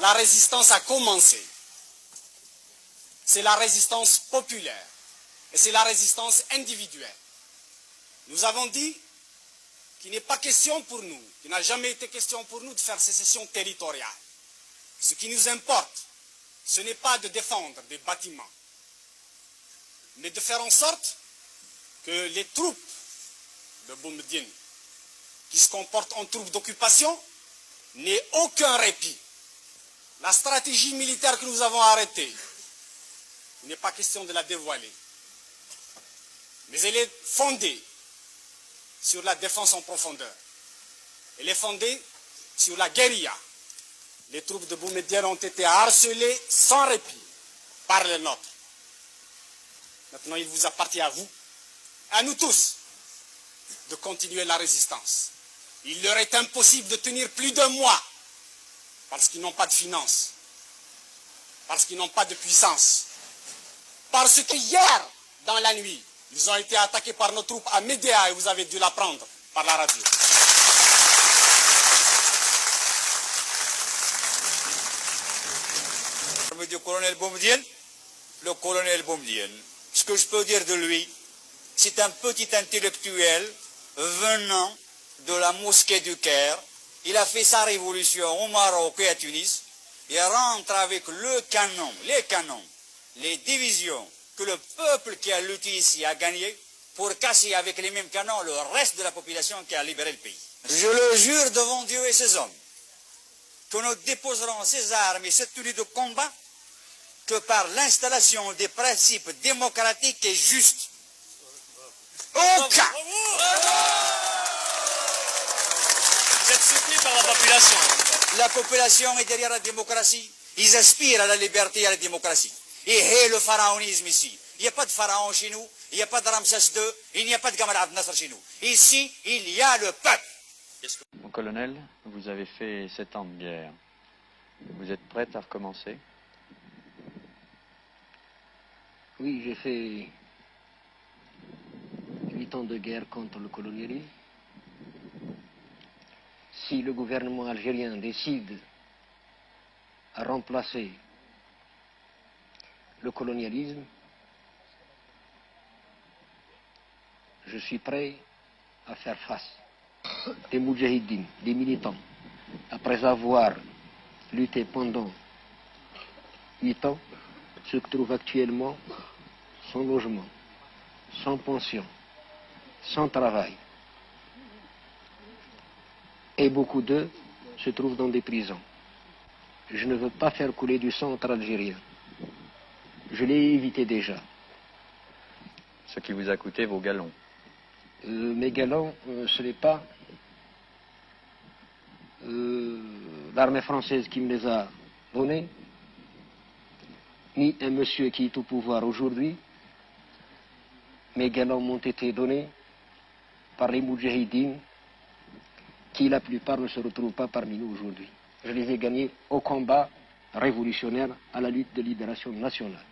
La résistance a commencé. C'est la résistance populaire et c'est la résistance individuelle. Nous avons dit qu'il n'est pas question pour nous, qu'il n'a jamais été question pour nous de faire sécession territoriale. Ce qui nous importe, ce n'est pas de défendre des bâtiments, mais de faire en sorte que les troupes de Boumediene, qui se comportent en troupes d'occupation, n'aient aucun répit. La stratégie militaire que nous avons arrêtée, il n'est pas question de la dévoiler, mais elle est fondée sur la défense en profondeur. Elle est fondée sur la guérilla. Les troupes de Boumediene ont été harcelées sans répit par les nôtres. Maintenant, il vous appartient à vous, à nous tous, de continuer la résistance. Il leur est impossible de tenir plus d'un mois parce qu'ils n'ont pas de finances, parce qu'ils n'ont pas de puissance, parce que hier, dans la nuit, ils ont été attaqués par nos troupes à Médéa et vous avez dû l'apprendre par la radio. Du colonel Boumediene, le colonel Boumediene, ce que je peux dire de lui, c'est un petit intellectuel venant de la mosquée du Caire. Il a fait sa révolution au Maroc et à Tunis. Il rentre avec le canon, les canons, les divisions que le peuple qui a lutté ici a gagné pour casser avec les mêmes canons le reste de la population qui a libéré le pays. Je le jure devant Dieu et ses hommes que nous déposerons ces armes et cette tenue de combat que par l'installation des principes démocratiques et justes. Aucun. Vous êtes soutenu par la population. La population est derrière la démocratie. Ils aspirent à la liberté et à la démocratie. Et le pharaonisme ici. Il n'y a pas de pharaon chez nous, il n'y a pas de Ramsès II, il n'y a pas de Gamal Abdel Nasser chez nous. Ici, il y a le peuple. Mon colonel, vous avez fait 7 ans de guerre. Vous êtes prêt à recommencer? Oui, j'ai fait 8 ans de guerre contre le colonialisme. Si le gouvernement algérien décide à remplacer le colonialisme, je suis prêt à faire face. Des moudjahidines, des militants, après avoir lutté pendant 8 ans, se trouvent actuellement sans logement, sans pension, sans travail. Et beaucoup d'eux se trouvent dans des prisons. Je ne veux pas faire couler du sang entre Algériens. Je l'ai évité déjà. Ce qui vous a coûté vos galons. Mes galons, ce n'est pas l'armée française qui me les a donnés, ni un monsieur qui est au pouvoir aujourd'hui. Mes galons m'ont été donnés par les moudjahidines, qui la plupart ne se retrouvent pas parmi nous aujourd'hui. Je les ai gagnés au combat révolutionnaire, à la lutte de libération nationale.